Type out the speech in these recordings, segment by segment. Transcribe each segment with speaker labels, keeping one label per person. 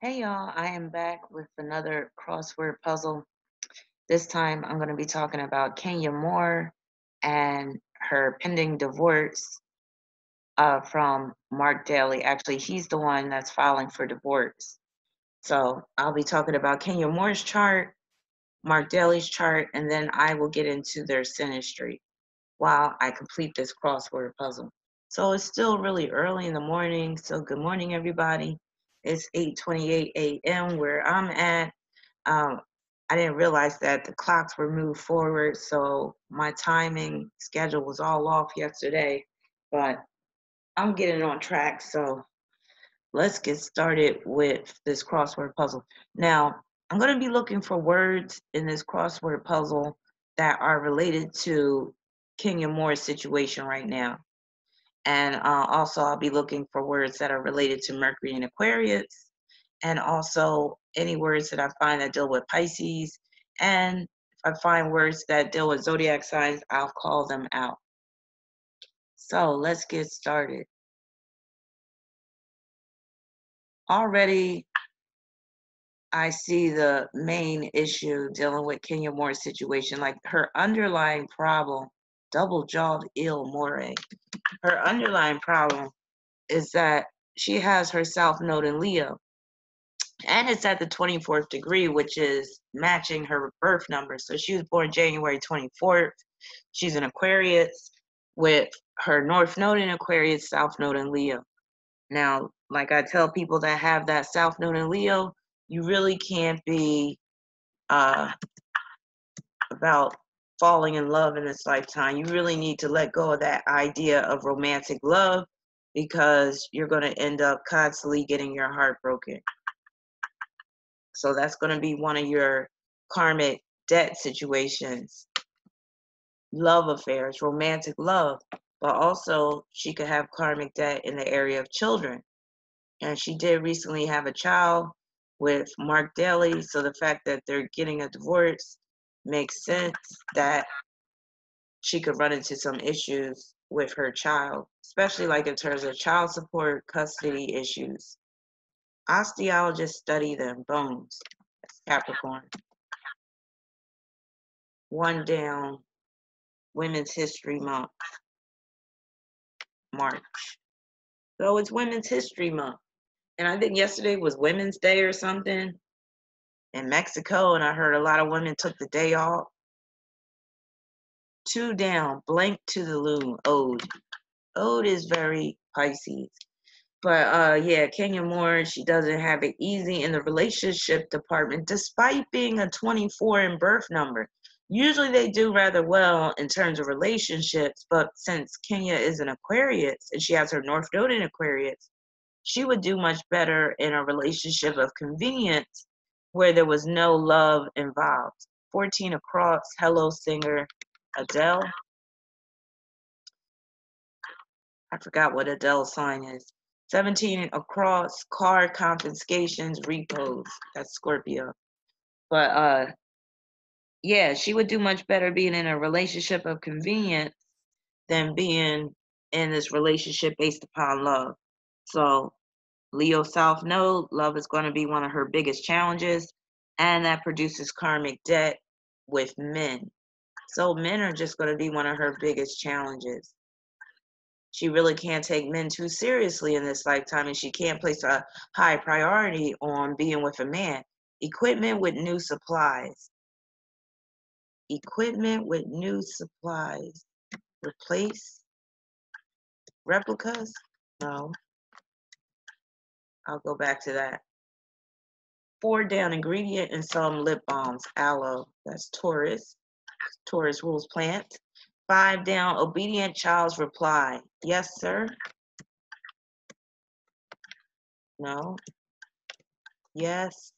Speaker 1: Hey y'all, I am back with another crossword puzzle. This time I'm going to be talking about Kenya Moore and her pending divorce from Marc Daly. Actually, he's the one that's filing for divorce. So I'll be talking about Kenya Moore's chart, Marc Daly's chart, and then I will get into their synastry while I complete this crossword puzzle. So it's still really early in the morning. So good morning, everybody. It's 8:28 a.m. where I'm at. Um, I didn't realize that the clocks were moved forward, so my timing schedule was all off yesterday, but I'm getting on track. So let's get started with this crossword puzzle. Now, I'm going to be looking for words in this crossword puzzle that are related to Kenya Moore's situation right now. And also, I'll be looking for words that are related to Mercury and Aquarius, and also any words that I find that deal with Pisces. And if I find words that deal with zodiac signs, I'll call them out. So let's get started. Already, I see the main issue dealing with Kenya Moore's situation, like her underlying problem, double-jawed ill Moore. Her underlying problem is that she has her South Node in Leo, and it's at the 24th degree, which is matching her birth number. So she was born January 24th. She's an Aquarius with her North Node in Aquarius, South Node in Leo. Now, like I tell people that have that South Node in Leo, you really can't be uh, about falling in love in this lifetime. You really need to let go of that idea of romantic love, because you're going to end up constantly getting your heart broken. So that's going to be one of your karmic debt situations, love affairs, romantic love. But also, she could have karmic debt in the area of children. And she did recently have a child with Marc Daly. So the fact that they're getting a divorce makes sense that she could run into some issues with her child, especially like in terms of child support, custody issues. Osteologists study them, bones. That's Capricorn. One down, Women's History Month, March. So it's Women's History Month. And I think yesterday was Women's Day or something in Mexico, and I heard a lot of women took the day off. Two down, blank to the loom, ode. Ode is very Pisces. But yeah, Kenya Moore, she doesn't have it easy in the relationship department, despite being a 24 in birth number. Usually they do rather well in terms of relationships, but since Kenya is an Aquarius and she has her North Node in Aquarius, she would do much better in a relationship of convenience where there was no love involved. 14 across, hello singer Adele. I forgot what Adele's sign is. 17 across, car confiscations, repos. That's Scorpio. But yeah, she would do much better being in a relationship of convenience than being in this relationship based upon love. So Leo South Node, love is going to be one of her biggest challenges, and that produces karmic debt with men. So men are just going to be one of her biggest challenges. She really can't take men too seriously in this lifetime, and she can't place a high priority on being with a man. Equipment with new supplies. Equipment with new supplies. Replace replicas? No. I'll go back to that. 4 down, ingredient in some lip balms. Aloe. That's Taurus. Taurus rules plant. 5 down, obedient child's reply. Yes, sir. No. Yes.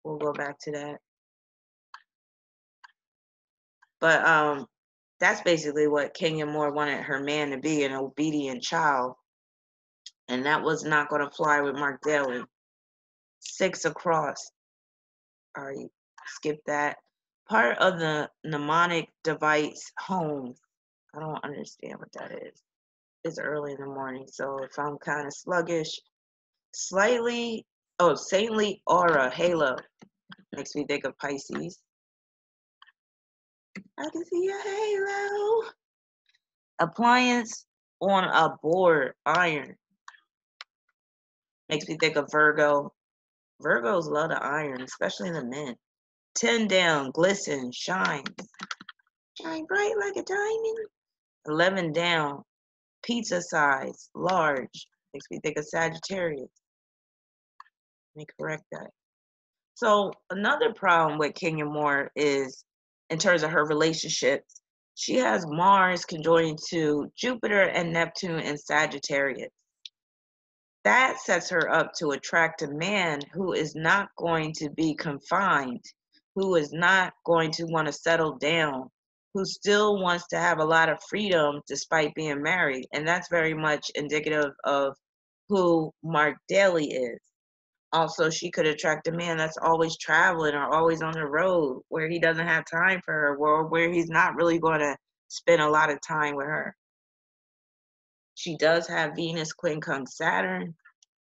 Speaker 1: We'll go back to that. But that's basically what Kenya Moore wanted her man to be, an obedient child. And that was not going to fly with Marc Daly. 6 across. All right, skip that. Part of the mnemonic device home. I don't understand what that is. It's early in the morning, so if I'm kind of sluggish, Slightly, oh, saintly aura, halo. Makes me think of Pisces. I can see a halo. Appliance on a board, iron. Makes me think of Virgo. Virgos love the iron, especially the men. 10 down, glisten, shines. Shine bright like a diamond. 11 down, pizza size, large. Makes me think of Sagittarius. Let me correct that. So another problem with Kenya Moore is, in terms of her relationships, she has Mars conjoined to Jupiter and Neptune in Sagittarius. That sets her up to attract a man who is not going to be confined, who is not going to want to settle down, who still wants to have a lot of freedom despite being married. And that's very much indicative of who Marc Daly is. Also, she could attract a man that's always traveling or always on the road, where he doesn't have time for her, or where he's not really going to spend a lot of time with her. She does have Venus quincunx Saturn,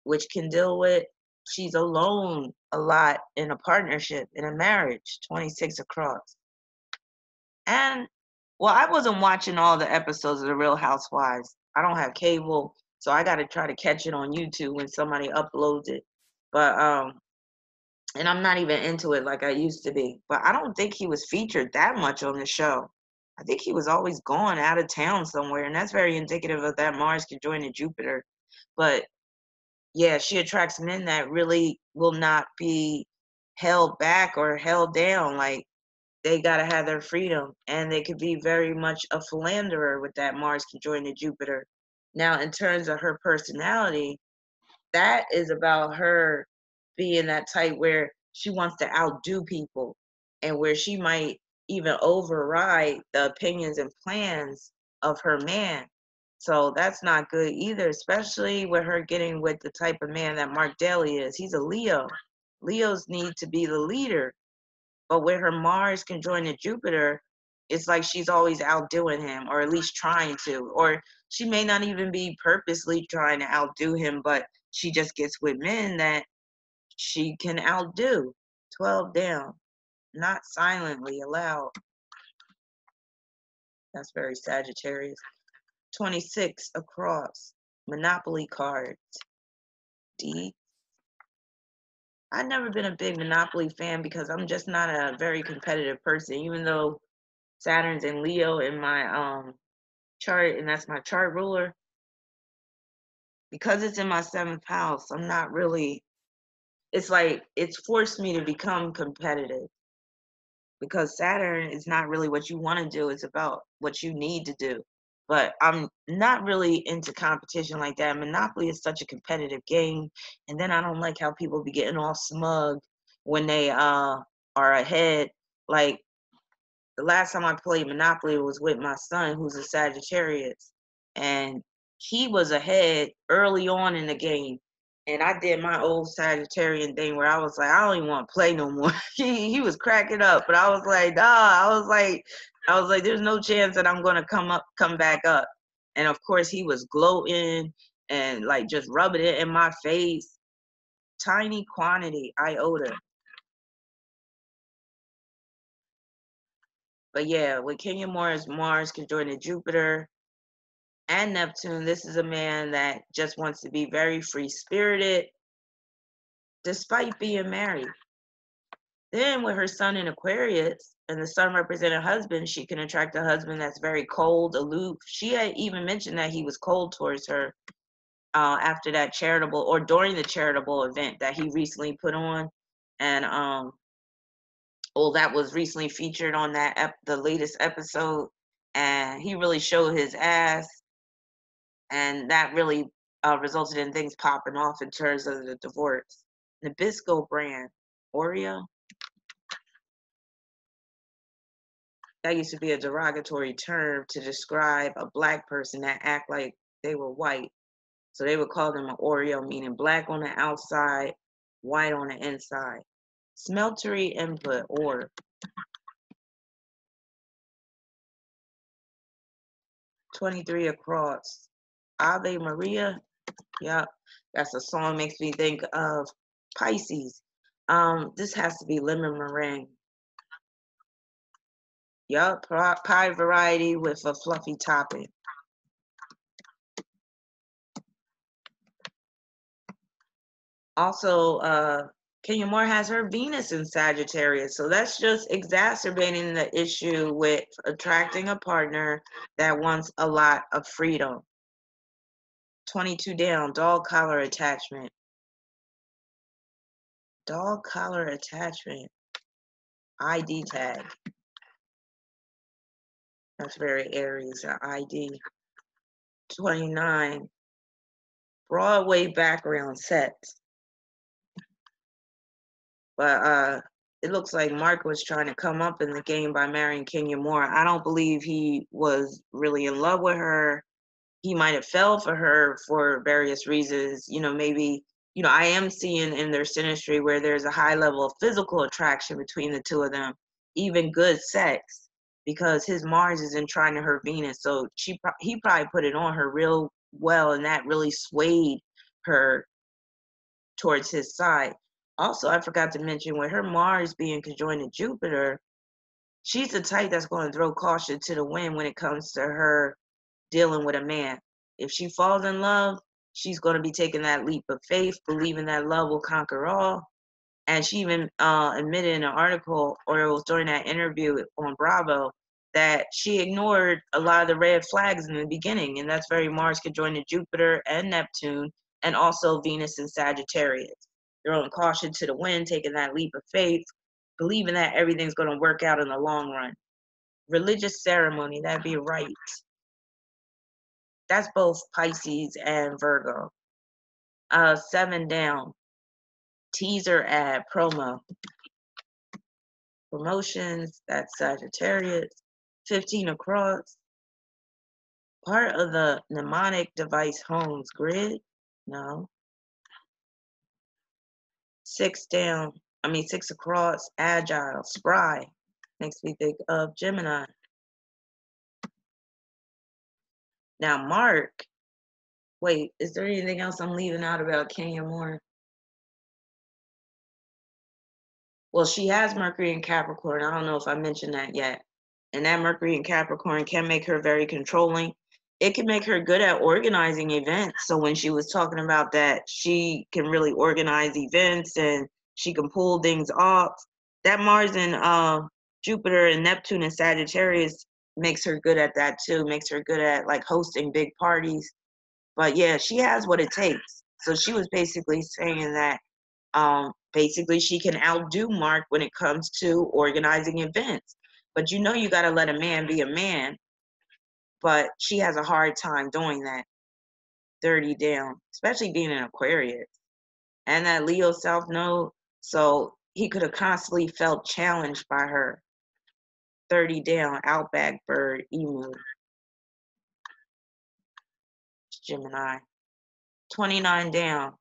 Speaker 1: which can deal with she's alone a lot in a partnership, in a marriage, 26 across. And, well, I wasn't watching all the episodes of The Real Housewives. I don't have cable, so I got to try to catch it on YouTube when somebody uploads it. But, and I'm not even into it like I used to be. But I don't think he was featured that much on the show. I think he was always gone out of town somewhere, and that's very indicative of that Mars conjoined Jupiter. But yeah, she attracts men that really will not be held back or held down. Like, they got to have their freedom, and they could be very much a philanderer with that Mars conjoined Jupiter. Now, in terms of her personality, that is about her being that type where she wants to outdo people, and where she might even override the opinions and plans of her man. So that's not good either, especially with her getting with the type of man that Marc Daly is. He's a Leo. Leos need to be the leader. But with her Mars conjoined Jupiter, it's like she's always outdoing him, or at least trying to. Or she may not even be purposely trying to outdo him, but she just gets with men that she can outdo. 12 down, not silently allowed. That's very Sagittarius. 26 across, Monopoly cards. D. I've never been a big Monopoly fan because I'm just not a very competitive person, even though Saturn's in Leo in my chart, and that's my chart ruler. Because it's in my 7th house, I'm not really, it's like it's forced me to become competitive, because Saturn is not really what you want to do, it's about what you need to do. But I'm not really into competition like that. Monopoly is such a competitive game, and then I don't like how people be getting all smug when they are ahead. Like, the last time I played Monopoly was with my son, who's a Sagittarius, and he was ahead early on in the game. And I did my old Sagittarian thing where I was like, I don't even want to play no more. He was cracking up, but I was like, nah. I was like, there's no chance that I'm gonna come back up. And of course, he was gloating and like just rubbing it in my face. Tiny quantity, iota. But yeah, with Kenya Moore's Mars conjoined Jupiter and Neptune, this is a man that just wants to be very free spirited despite being married. Then with her sun in Aquarius and the sun representing husband, she can attract a husband that's very cold, aloof. She had even mentioned that he was cold towards her after that charitable, or during the charitable event that he recently put on. And well, that was recently featured on the latest episode, and he really showed his ass, and that really resulted in things popping off in terms of the divorce. Nabisco brand, Oreo, that used to be a derogatory term to describe a black person that act like they were white. So they would call them an Oreo, meaning black on the outside, white on the inside. Smeltery input, or 23 across. Ave Maria, Yep, that's a song makes me think of Pisces. This has to be lemon meringue. Yup, pie variety with a fluffy topping. Also, Kenya Moore has her Venus in Sagittarius, so that's just exacerbating the issue with attracting a partner that wants a lot of freedom. 22 down, dog collar attachment. Dog collar attachment. ID tag. That's very Aries, ID. 29, Broadway background sets. But it looks like Mark was trying to come up in the game by marrying Kenya Moore. I don't believe he was really in love with her. He might have fell for her for various reasons. Maybe, I am seeing in their synastry where there's a high level of physical attraction between the two of them, even good sex, because his Mars is in trine to her Venus. So he probably put it on her real well, and that really swayed her towards his side. Also, I forgot to mention, with her Mars being conjoined to Jupiter, she's the type that's going to throw caution to the wind when it comes to her dealing with a man. If she falls in love, she's going to be taking that leap of faith, believing that love will conquer all. And she even admitted in an article, or it was during that interview on Bravo, that she ignored a lot of the red flags in the beginning. And that's very Mars conjoined to Jupiter and Neptune, and also Venus in Sagittarius. Throwing caution to the wind, taking that leap of faith, believing that everything's going to work out in the long run. Religious ceremony, that'd be right. That's both Pisces and Virgo. 7 down. Teaser ad promo. Promotions, that's Sagittarius. 15 across. Part of the mnemonic device homes grid. No. 6 down. 6 across. Agile. Spry. Makes me think of Gemini. Now, Mark. Wait, is there anything else I'm leaving out about Kenya Moore? Well, she has Mercury in Capricorn. I don't know if I mentioned that yet. And that Mercury in Capricorn can make her very controlling. It can make her good at organizing events. So when she was talking about that, she can really organize events and she can pull things off. That Mars and Jupiter and Neptune and Sagittarius makes her good at that too. Makes her good at like hosting big parties. But yeah, she has what it takes. So she was basically saying that basically she can outdo Mark when it comes to organizing events. But you got to let a man be a man. But she has a hard time doing that. 30 down, especially being an Aquarius. And that Leo South Node. So he could have constantly felt challenged by her. 30 down, Outback Bird, Emu. Gemini. 29 down.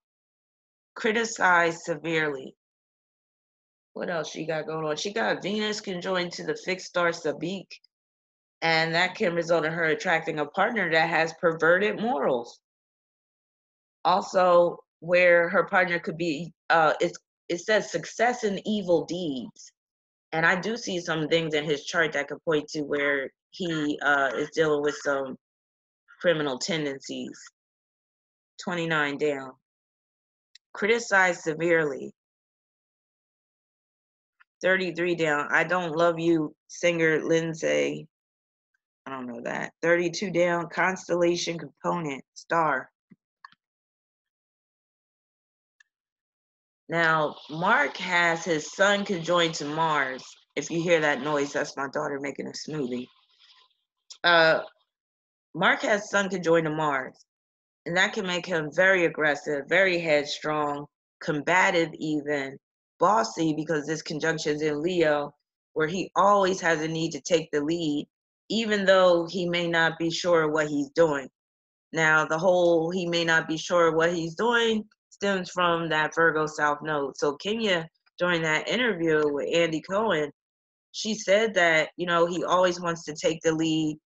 Speaker 1: Criticized severely. What else she got going on? She got Venus conjoined to the fixed star Sabik, and that can result in her attracting a partner that has perverted morals. Also, where her partner could be, it says success in evil deeds, and I do see some things in his chart that could point to where he is dealing with some criminal tendencies. 29 down. Criticized severely. 33 down. I Don't Love You, singer Lindsay. I don't know that. 32 down. Constellation component, star. Now, Mark has his sun conjoined to Mars. If you hear that noise, that's my daughter making a smoothie. Mark has sun conjoined to Mars, and that can make him very aggressive, very headstrong, combative even, bossy, because this conjunction is in Leo, where he always has a need to take the lead, even though he may not be sure what he's doing. Now, the whole he may not be sure what he's doing stems from that Virgo South Node. So Kenya, during that interview with Andy Cohen, she said that, he always wants to take the lead,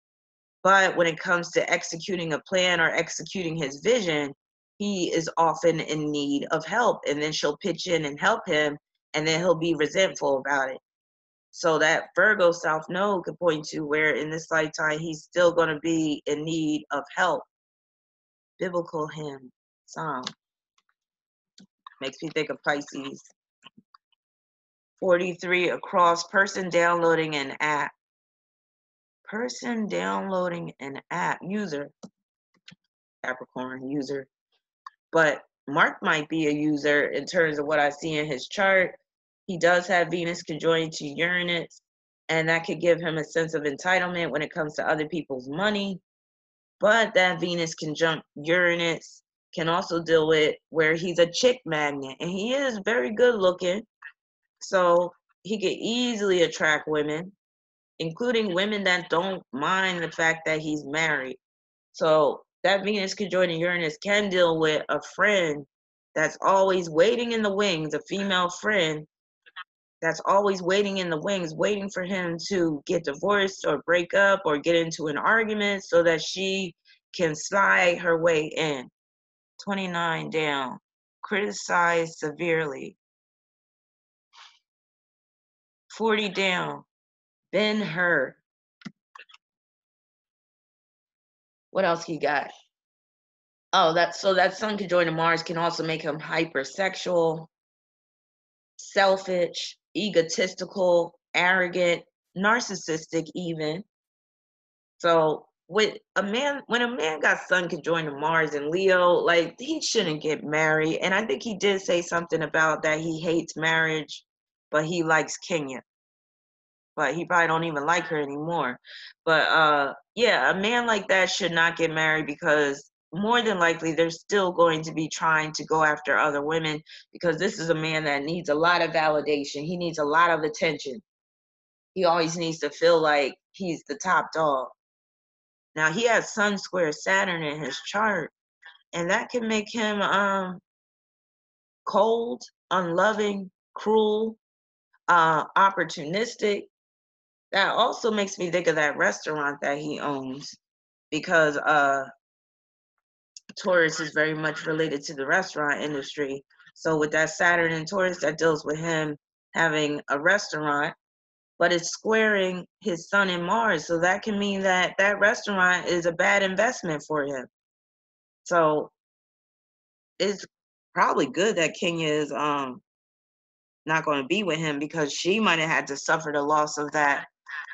Speaker 1: but when it comes to executing a plan or executing his vision, he is often in need of help, and then she'll pitch in and help him, and then he'll be resentful about it. So that Virgo South Node could point to where in this lifetime he's still going to be in need of help. Biblical hymn, Psalm. Makes me think of Pisces. 43 across, person downloading an app. Person downloading an app. User. Capricorn, user. But Mark might be a user in terms of what I see in his chart. He does have Venus conjoined to Uranus, and that could give him a sense of entitlement when it comes to other people's money. But that Venus conjunct Uranus can also deal with where he's a chick magnet, and he is very good looking. So he could easily attract women, including women that don't mind the fact that he's married. So that Venus conjoined Uranus can deal with a friend that's always waiting in the wings, a female friend that's always waiting in the wings, waiting for him to get divorced or break up or get into an argument so that she can slide her way in. 29 down, criticized severely. 40 down, been hurt. What else he got? Oh, that Sun conjoined to Mars can also make him hypersexual, selfish, egotistical, arrogant, narcissistic even. So with a man, when a man got Sun conjoined to Mars and Leo, like, he shouldn't get married. And I think he did say something about that he hates marriage, but he likes Kenya. But he probably don't even like her anymore. But yeah, a man like that should not get married, because more than likely they're still going to be trying to go after other women, because this is a man that needs a lot of validation. He needs a lot of attention. He always needs to feel like he's the top dog. Now he has Sun square Saturn in his chart, and that can make him cold, unloving, cruel, opportunistic. That also makes me think of that restaurant that he owns, because Taurus is very much related to the restaurant industry. So with that Saturn and Taurus, that deals with him having a restaurant, but it's squaring his Sun and Mars. So that can mean that that restaurant is a bad investment for him. So it's probably good that Kenya is not going to be with him, because she might have had to suffer the loss of that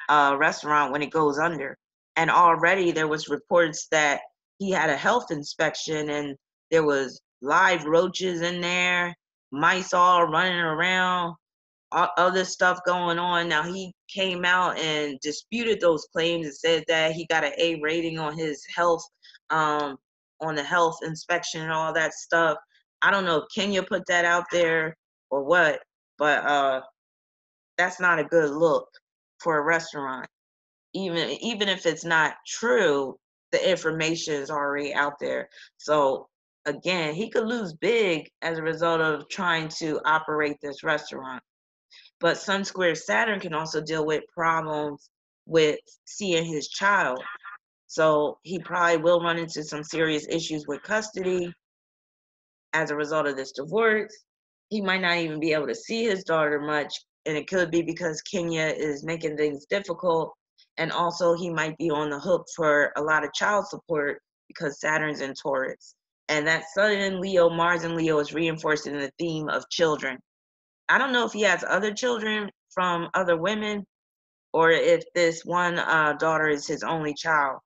Speaker 1: restaurant when it goes under. And already there was reports that he had a health inspection and there was live roaches in there, mice all running around, other stuff going on. Now he came out and disputed those claims and said that he got an A rating on his health, on the health inspection and all that stuff. I don't know if Kenya put that out there or what, but that's not a good look for a restaurant. Even if it's not true, the information is already out there. So again, he could lose big as a result of trying to operate this restaurant. But Sun square Saturn can also deal with problems with seeing his child. So he probably will run into some serious issues with custody as a result of this divorce. He might not even be able to see his daughter much, and it could be because Kenya is making things difficult. And also he might be on the hook for a lot of child support because Saturn's in Taurus. And that Sun in Leo, Mars in Leo is reinforcing the theme of children. I don't know if he has other children from other women, or if this one daughter is his only child.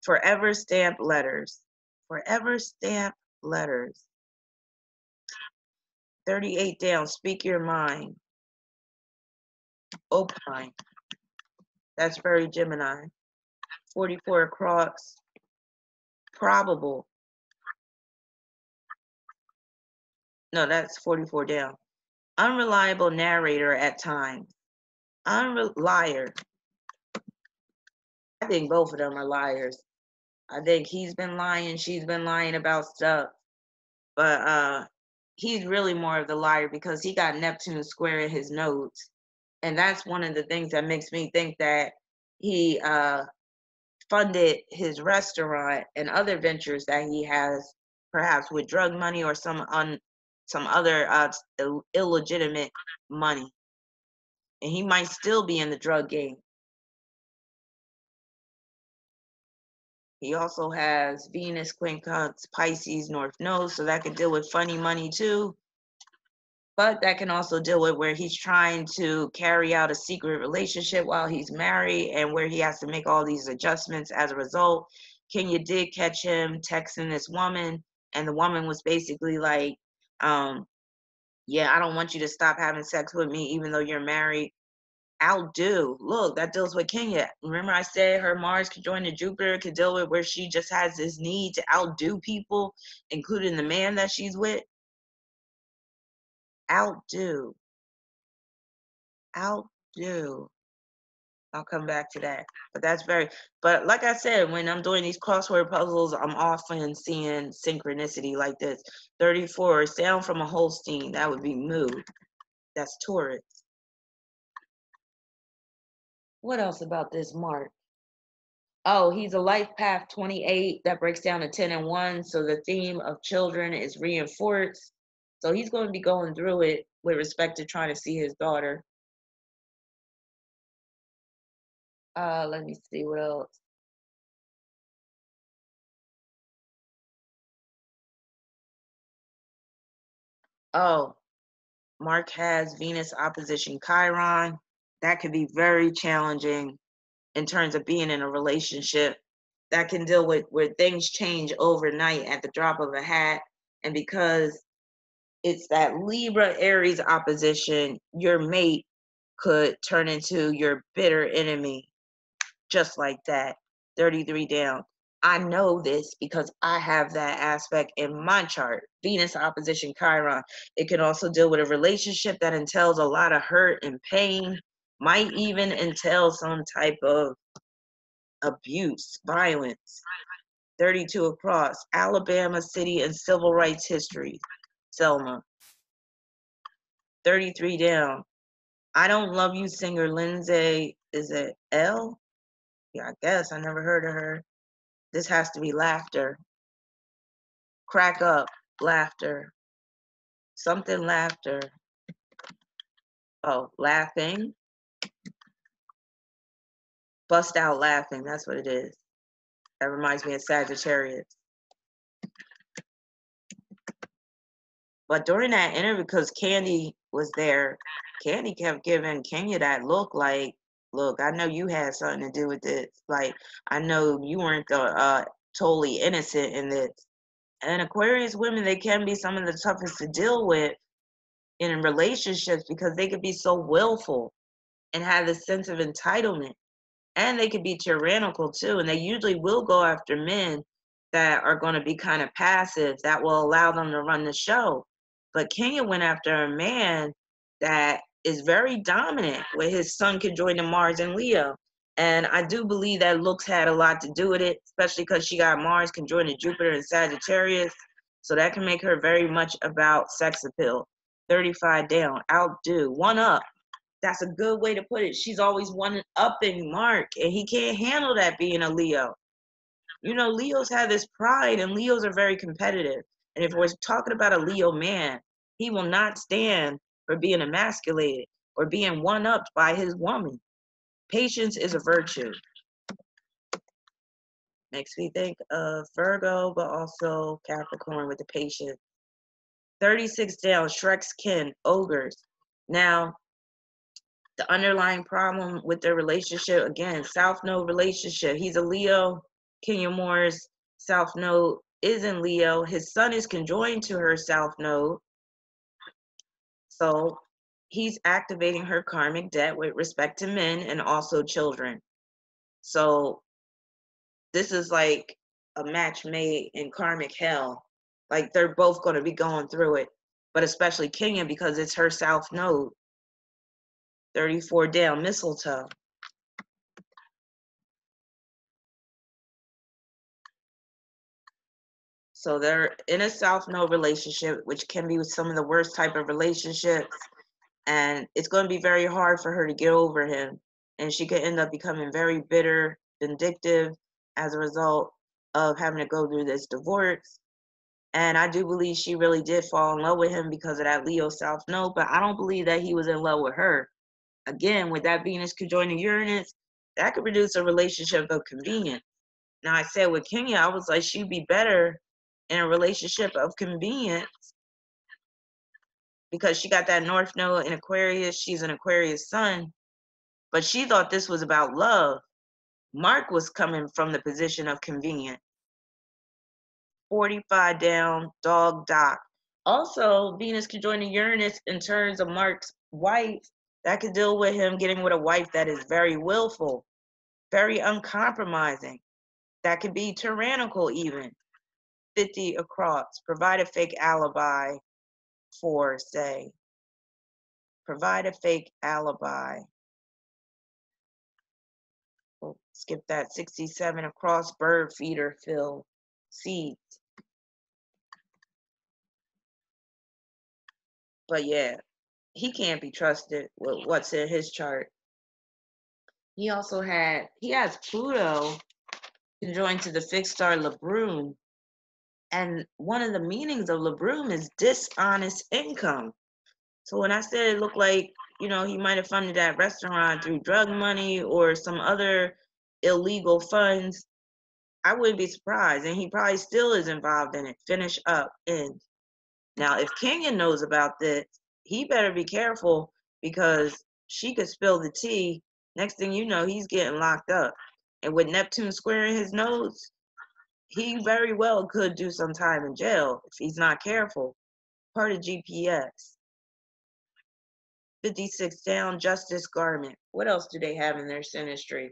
Speaker 1: Forever stamp letters. Forever stamp letters. 38 down, speak your mind. Opine. That's very Gemini. 44 across, probable. No, that's 44 down. Unreliable narrator at times. Liar. I think both of them are liars. I think he's been lying, she's been lying about stuff. But he's really more of the liar, because he got Neptune square in his nodes. And that's one of the things that makes me think that he funded his restaurant and other ventures that he has perhaps with drug money or some other illegitimate money, and he might still be in the drug game. He also has Venus quincunx Pisces North Node, so that could deal with funny money too. But that can also deal with where he's trying to carry out a secret relationship while he's married, and where he has to make all these adjustments as a result. Kenya did catch him texting this woman, and the woman was basically like, yeah, I don't want you to stop having sex with me even though you're married. Outdo. Look, that deals with Kenya. Remember I said her Mars conjoined to Jupiter could deal with where she just has this need to outdo people, including the man that she's with. Outdo. Outdo. I'll come back to that. But that's but like I said, when I'm doing these crossword puzzles, I'm often seeing synchronicity like this. 34, sound from a Holstein. That would be mood. That's Taurus. What else about this Mark? Oh, he's a life path 28 that breaks down to 10 and 1. So the theme of children is reinforced. So he's going to be going through it with respect to trying to see his daughter. Let me see what else. Oh, Mark has Venus opposition Chiron. That could be very challenging in terms of being in a relationship. That can deal with where things change overnight at the drop of a hat. And because it's that Libra Aries opposition, your mate could turn into your bitter enemy just like that. 33 down. I know this because I have that aspect in my chart. Venus opposition Chiron. It can also deal with a relationship that entails a lot of hurt and pain, might even entail some type of abuse, violence. 32 across. Alabama city and civil rights history. Selma. 33 down. I Don't Love You singer Lindsay, is it L? Yeah, I guess. I never heard of her. This has to be laughter. Crack up, laughter. Something laughter. Oh, laughing. Bust out laughing. That's what it is. That reminds me of Sagittarius. But during that interview, because Candy was there, Candy kept giving Kenya that look like, look, I know you had something to do with this. Like, I know you weren't totally innocent in this. And Aquarius women, they can be some of the toughest to deal with in relationships because they could be so willful and have this sense of entitlement. And they could be tyrannical too. And they usually will go after men that are going to be kind of passive, that will allow them to run the show. But Kenya went after a man that is very dominant, where his sun conjoined to Mars and Leo. And I do believe that looks had a lot to do with it, especially because she got Mars conjoined to Jupiter and Sagittarius. So that can make her very much about sex appeal. 35 down, outdo, one up. That's a good way to put it. She's always one upping Mark, and he can't handle that being a Leo. You know, Leos have this pride, and Leos are very competitive. And if we're talking about a Leo man, he will not stand for being emasculated or being one-upped by his woman. Patience is a virtue. Makes me think of Virgo, but also Capricorn with the patience. 36 down, Shrek's kin, ogres. Now, the underlying problem with their relationship, again, South Node relationship. He's a Leo. Kenya Moore's South Node is in Leo. His sun is conjoined to her South Node. So he's activating her karmic debt with respect to men and also children. So this is like a match made in karmic hell. Like they're both going to be going through it, but especially Kenya because it's her South Node. 34 down, mistletoe. So they're in a South Node relationship, which can be some of the worst type of relationships. And it's going to be very hard for her to get over him. And she could end up becoming very bitter, vindictive as a result of having to go through this divorce. And I do believe she really did fall in love with him because of that Leo South Node, but I don't believe that he was in love with her. Again, with that Venus conjoining Uranus, that could produce a relationship of convenience. Now, I said with Kenya, I was like, she'd be better in a relationship of convenience because she got that North Node in Aquarius. She's an Aquarius sun, but she thought this was about love. Mark was coming from the position of convenience. 45 down, dog Doc. Also, Venus conjoining Uranus in terms of Mark's wife, that could deal with him getting with a wife that is very willful, very uncompromising. That could be tyrannical even. 50 across. Provide a fake alibi for, say. Provide a fake alibi. We'll skip that. 67 across. Bird feeder fill. Seeds. But yeah, he can't be trusted with what's in his chart. He has Pluto conjoined to the fixed star Lebrun. And one of the meanings of Lebrun is dishonest income. So when I said it looked like, he might have funded that restaurant through drug money or some other illegal funds, I wouldn't be surprised. And he probably still is involved in it. Finish up, end. Now, if Kenya knows about this, he better be careful because she could spill the tea. Next thing you know, he's getting locked up. And with Neptune squaring his nodes, he very well could do some time in jail if he's not careful. Part of GPS. 56 down, Justice Garment. What else do they have in their synastry?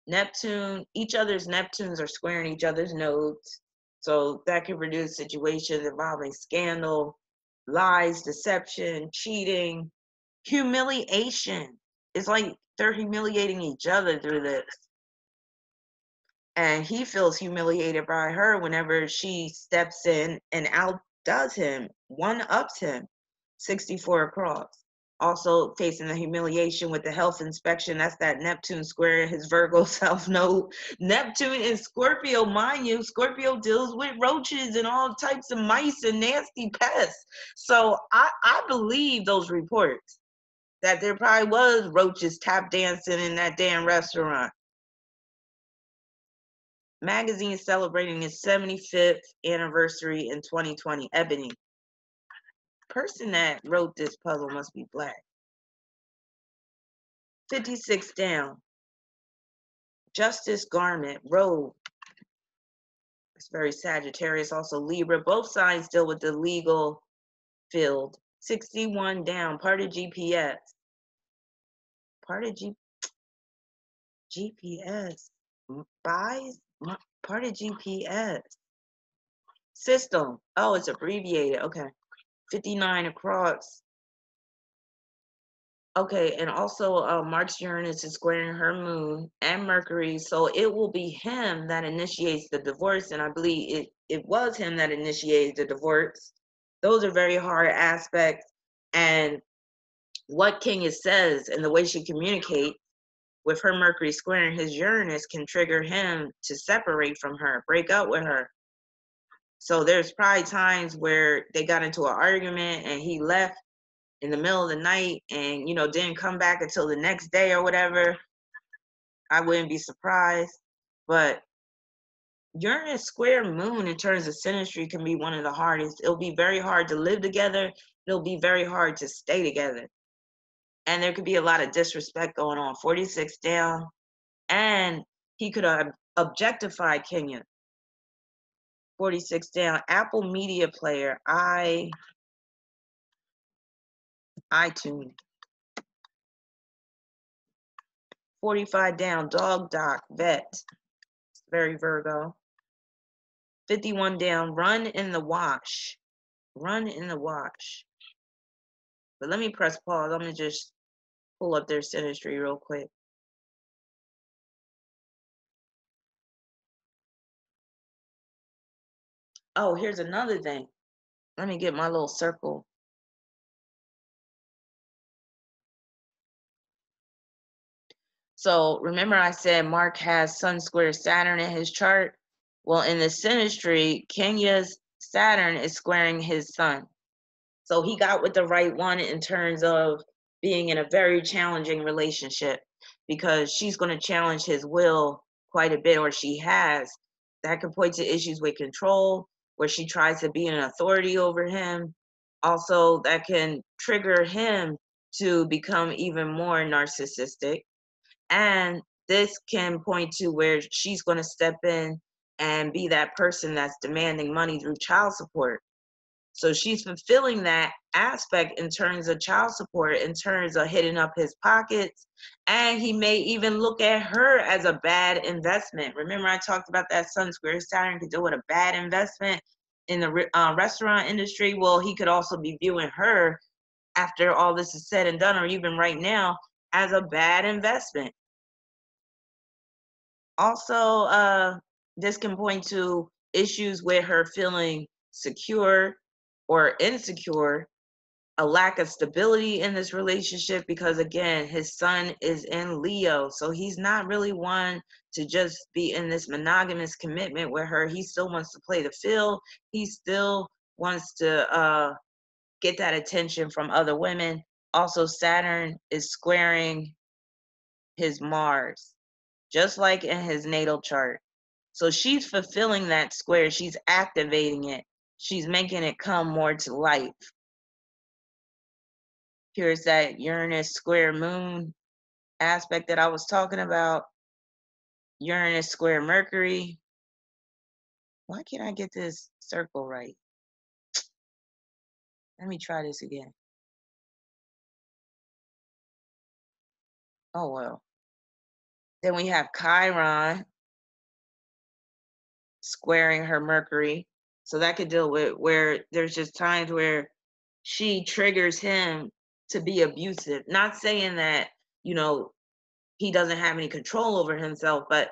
Speaker 1: Neptune, each other's Neptunes are squaring each other's nodes. So that can produce situations involving scandal, lies, deception, cheating, humiliation. It's like they're humiliating each other through this. And he feels humiliated by her whenever she steps in and outdoes him, one-ups him. 64 across. Also facing the humiliation with the health inspection. That's that Neptune square, his Virgo self node. Neptune in Scorpio, mind you, Scorpio deals with roaches and all types of mice and nasty pests. So I believe those reports that there probably was roaches tap dancing in that damn restaurant. Magazine celebrating its 75th anniversary in 2020. Ebony. Person that wrote this puzzle must be black. 56 down. Justice Garment, robe. It's very Sagittarius, also Libra. Both sides deal with the legal field. 61 down, part of GPS. Part of GPS. Buys? Part of GPS. System. Oh, it's abbreviated. Okay. 59 across. Okay, and also Mark's Uranus is squaring her moon and Mercury, so it will be him that initiates the divorce, and I believe it was him that initiated the divorce. Those are very hard aspects, and what Kenya says and the way she communicates with her Mercury squaring his Uranus can trigger him to separate from her, break up with her. So there's probably times where they got into an argument and he left in the middle of the night and, didn't come back until the next day or whatever. I wouldn't be surprised. But Uranus square moon in terms of synastry can be one of the hardest. It'll be very hard to live together. It'll be very hard to stay together. And there could be a lot of disrespect going on. 46 down. And he could have objectified Kenya. 46 down. Apple Media Player. iTunes. 45 down. Dog Doc. Vet. Very Virgo. 51 down. Run in the wash. Run in the wash. But let me press pause. I'm going to just pull up their synastry real quick. Oh, here's another thing. Let me get my little circle. So remember I said Mark has Sun square Saturn in his chart? Well, in the synastry, Kenya's Saturn is squaring his sun. So he got with the right one in terms of being in a very challenging relationship, because she's going to challenge his will quite a bit, or she has. That could point to issues with control, where she tries to be an authority over him. Also, that can trigger him to become even more narcissistic. And this can point to where she's going to step in and be that person that's demanding money through child support. So she's fulfilling that aspect in terms of child support, in terms of hitting up his pockets. And he may even look at her as a bad investment. Remember, I talked about that Sun Square Saturn could do with a bad investment in the restaurant industry. Well, he could also be viewing her, after all this is said and done, or even right now, as a bad investment. Also, this can point to issues with her feeling secure or insecure, a lack of stability in this relationship, because again, his sun is in Leo. So he's not really one to just be in this monogamous commitment with her. He still wants to play the field. He still wants to get that attention from other women. Also, Saturn is squaring his Mars, just like in his natal chart. So she's fulfilling that square. She's activating it. She's making it come more to life. Here's that Uranus square moon aspect that I was talking about. Uranus square Mercury. Why can't I get this circle right? Let me try this again. Oh, well. Then we have Chiron squaring her Mercury. So that could deal with where there's just times where she triggers him to be abusive. Not saying that, you know, he doesn't have any control over himself, but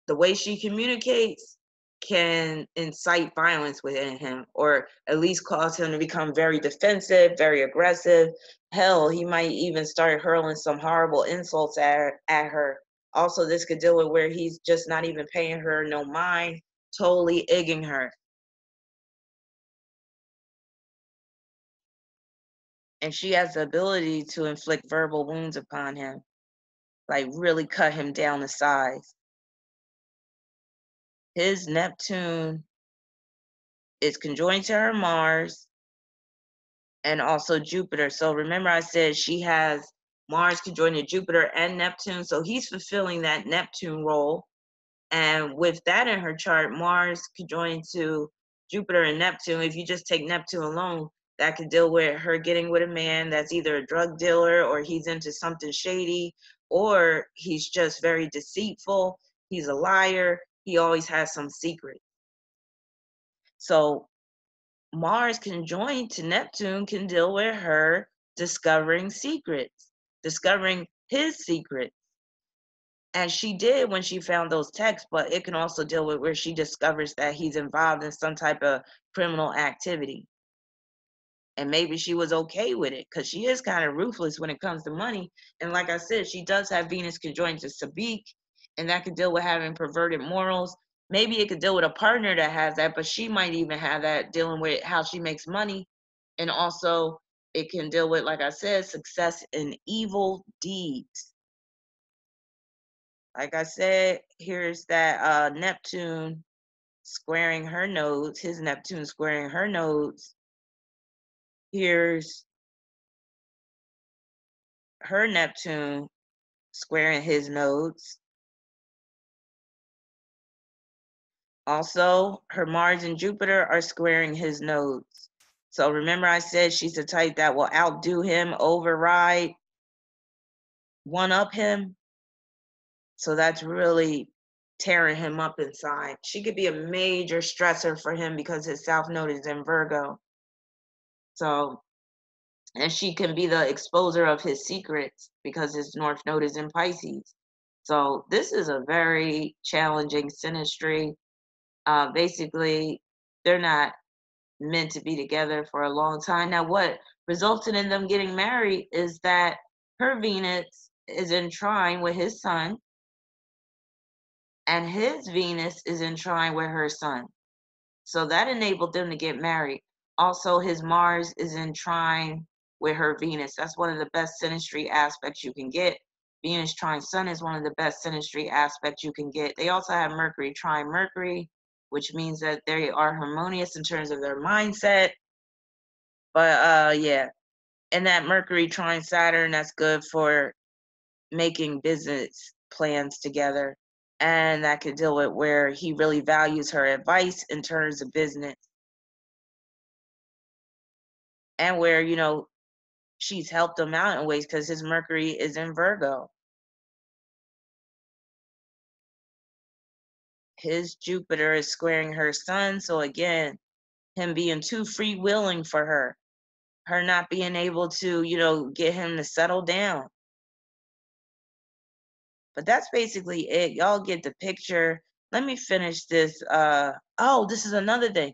Speaker 1: the way she communicates can incite violence within him, or at least cause him to become very defensive, very aggressive. Hell, he might even start hurling some horrible insults at her. Also, this could deal with where he's just not even paying her no mind, totally egging her. And she has the ability to inflict verbal wounds upon him, like really cut him down to size. His Neptune is conjoined to her Mars and also Jupiter. So remember I said she has Mars conjoined to Jupiter and Neptune. So he's fulfilling that Neptune role. And with that in her chart, Mars conjoined to Jupiter and Neptune, if you just take Neptune alone, that could deal with her getting with a man that's either a drug dealer, or he's into something shady, or he's just very deceitful. He's a liar. He always has some secret. So Mars conjoined to Neptune can deal with her discovering secrets, discovering his secrets. And she did when she found those texts, but it can also deal with where she discovers that he's involved in some type of criminal activity. And maybe she was okay with it, because she is kind of ruthless when it comes to money. And like I said, she does have Venus conjoined to Sabik, and that could deal with having perverted morals. Maybe it could deal with a partner that has that, but she might even have that dealing with how she makes money. And also, it can deal with, like I said, success in evil deeds. Like I said, here's that Neptune squaring her nodes, his Neptune squaring her nodes. Here's her Neptune squaring his nodes. Also, her Mars and Jupiter are squaring his nodes. So remember I said she's the type that will outdo him, override, one-up him. So that's really tearing him up inside. She could be a major stressor for him because his South Node is in Virgo. So, and she can be the exposer of his secrets because his North Node is in Pisces. So this is a very challenging synastry. Basically, they're not meant to be together for a long time. Now, what resulted in them getting married is that her Venus is in trine with his sun, and his Venus is in trine with her sun. So that enabled them to get married. Also, his Mars is in trine with her Venus. That's one of the best synastry aspects you can get. Venus trine Sun is one of the best synastry aspects you can get. They also have Mercury trine Mercury, which means that they are harmonious in terms of their mindset. But yeah, and that Mercury trine Saturn, that's good for making business plans together. And that could deal with where he really values her advice in terms of business. And where, you know, she's helped him out in ways because his Mercury is in Virgo. His Jupiter is squaring her Sun. So again, him being too free willing for her not being able to, you know, get him to settle down. But that's basically it. Y'all get the picture. Let me finish this. Oh, this is another thing.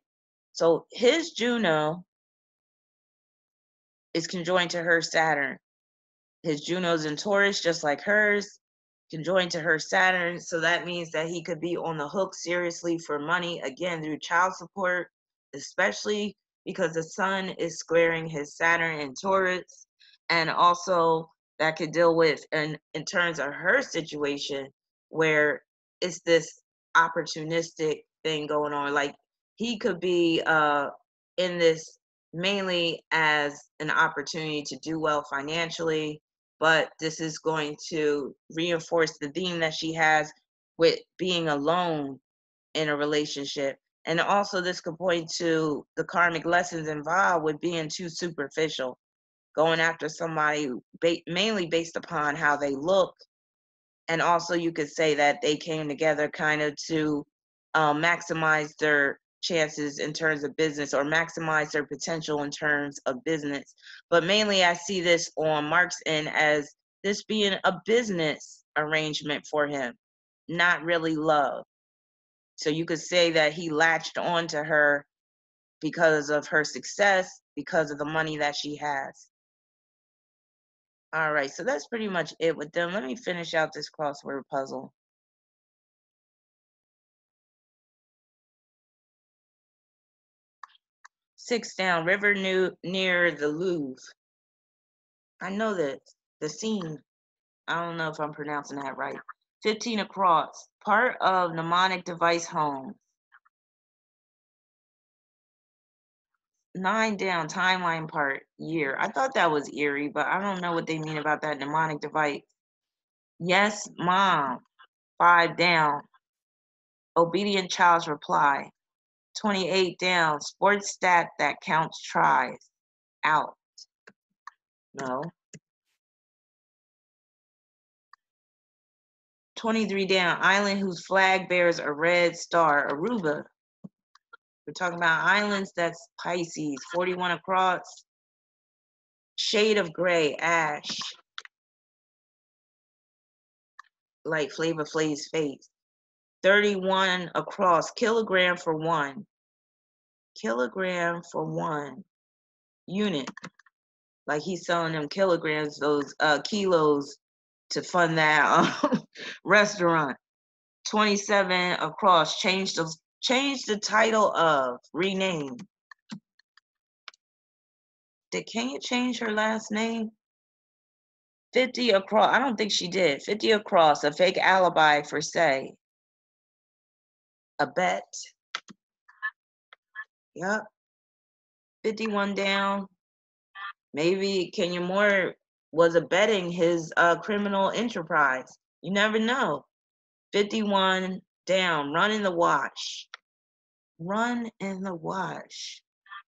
Speaker 1: So his Juno is conjoined to her Saturn. His Juno's in Taurus, just like hers, conjoined to her Saturn. So that means that he could be on the hook seriously for money, again, through child support, especially because the Sun is squaring his Saturn in Taurus. And also that could deal with, in terms of her situation, where it's this opportunistic thing going on. Like he could be in this mainly as an opportunity to do well financially, but this is going to reinforce the theme that she has with being alone in a relationship. And also this could point to the karmic lessons involved with being too superficial, going after somebody mainly based upon how they look. And also you could say that they came together kind of to maximize their chances in terms of business, or maximize their potential in terms of business. But mainly I see this on Mark's end as this being a business arrangement for him, not really love. So you could say that he latched on to her because of her success, because of the money that she has. All right, so that's pretty much it with them. Let me finish out this crossword puzzle. 6 down, river near the Louvre. I know this, the scene. I don't know if I'm pronouncing that right. 15 across, part of mnemonic device home. 9 down, timeline part, year. I thought that was eerie, but I don't know what they mean about that mnemonic device. Yes, mom. 5 down, obedient child's reply. 28 down, sports stat that counts tries. Out. No. 23 down, island whose flag bears a red star. Aruba. We're talking about islands, that's Pisces. 41 across, shade of gray, ash. Like Flavor Flav's face. 31 across, kilogram for one. Kilogram for one. Unit. Like he's selling them kilograms, those kilos, to fund that restaurant. 27 across, change the title of, rename. Did Kenya change her last name? 50 across, I don't think she did. 50 across, a fake alibi for say. A bet. Yep. 51 down. Maybe Kenya Moore was abetting his criminal enterprise. You never know. 51 down, run in the wash. Run in the wash.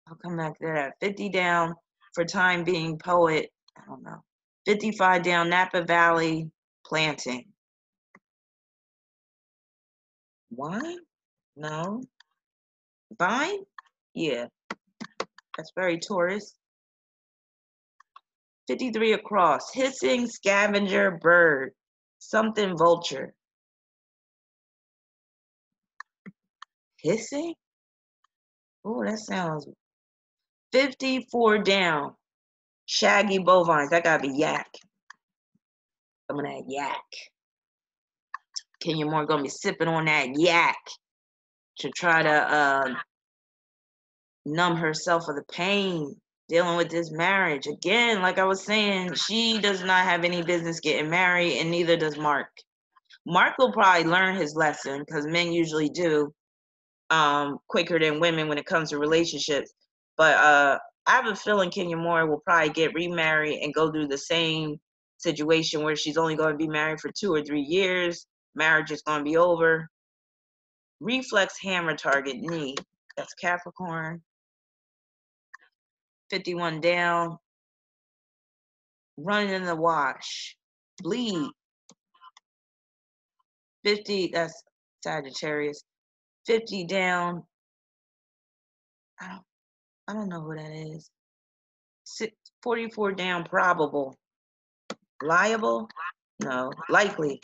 Speaker 1: I'll come back to that. 50 down, for time being, poet. I don't know. 55 down, Napa Valley, planting. Wine? No. Vine? Yeah, that's very Taurus. 53 across, hissing scavenger bird, something vulture. Hissing? Oh, that sounds. 54 down, shaggy bovines. That gotta be yak. Some of that yak. Kenya Moore gonna be sipping on that yak to try to numb herself of the pain dealing with this marriage. Again, like I was saying, she does not have any business getting married, and neither does Marc. Marc will probably learn his lesson, because men usually do quicker than women when it comes to relationships. But I have a feeling Kenya Moore will probably get remarried and go through the same situation where she's only going to be married for 2 or 3 years. Marriage is going to be over. Reflex hammer target knee. That's Capricorn. 51 down. Running in the wash. Bleed. 50, that's Sagittarius. 50 down. I don't know who that is. 44 down, probable. Liable? No. Likely.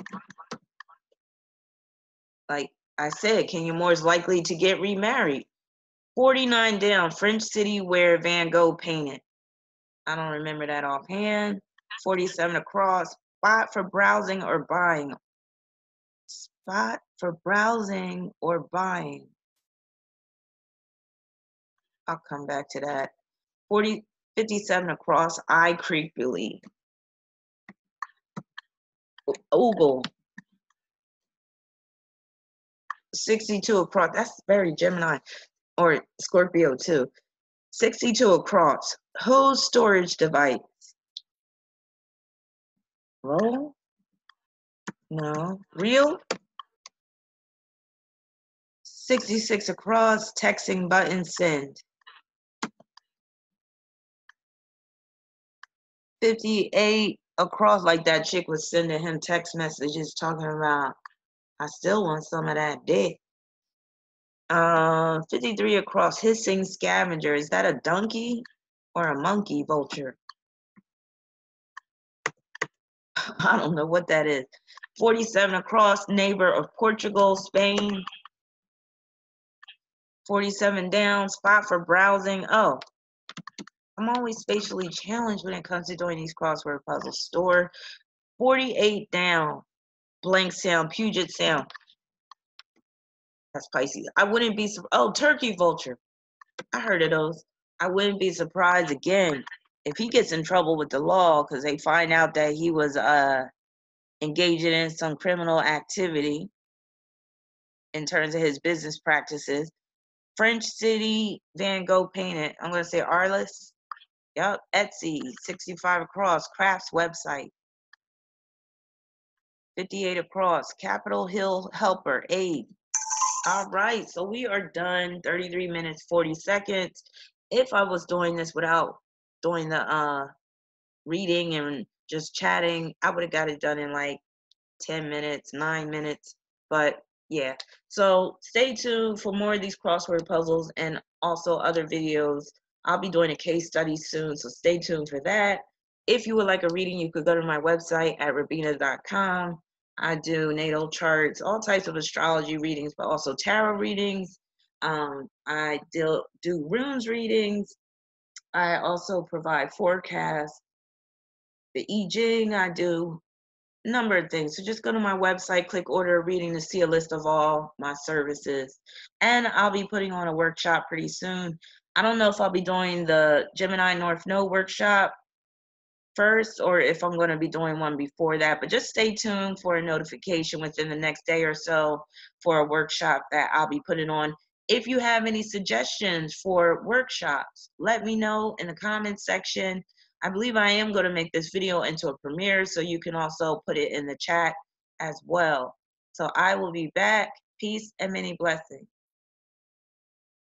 Speaker 1: Like I said, Kenya Moore is likely to get remarried. 49 down, French city where Van Gogh painted. I don't remember that offhand. 47 across, spot for browsing or buying. Spot for browsing or buying. I'll come back to that. 57 across, eye creepily. Ogle. 62 across, that's very Gemini or Scorpio too. 62 across, whose storage device? Roll? No. Real? 66 across, texting button, send. 58 across, like that chick was sending him text messages talking about, I still want some of that dick. 53 across, hissing scavenger. Is that a donkey or a monkey vulture? I don't know what that is. 47 across, neighbor of Portugal, Spain. 47 down, spot for browsing. Oh, I'm always spatially challenged when it comes to doing these crossword puzzles. Store. 48 down, blank sound, Puget Sound. That's Pisces. I wouldn't be, oh, turkey vulture. I heard of those. I wouldn't be surprised again if he gets in trouble with the law because they find out that he was engaging in some criminal activity in terms of his business practices. French city, Van Gogh painted. I'm going to say Arles. Yep, Etsy, 65 across, crafts website. 58 across, Capitol Hill helper, aid. All right, so we are done. 33 minutes, 40 seconds. If I was doing this without doing the reading and just chatting, I would have got it done in like 10 minutes, 9 minutes. But yeah, so stay tuned for more of these crossword puzzles and also other videos. I'll be doing a case study soon, so stay tuned for that. If you would like a reading, you could go to my website at rahbinah.com. I do natal charts, all types of astrology readings, but also tarot readings. I do runes readings. I also provide forecasts. The I Ching, I do a number of things. So just go to my website, click order a reading to see a list of all my services. And I'll be putting on a workshop pretty soon. I don't know if I'll be doing the Gemini North Node workshop first or if I'm going to be doing one before that, but just stay tuned for a notification within the next day or so for a workshop that I'll be putting on. If you have any suggestions for workshops, let me know in the comments section. I believe I am going to make this video into a premiere, so you can also put it in the chat as well. So I will be back. Peace and many blessings.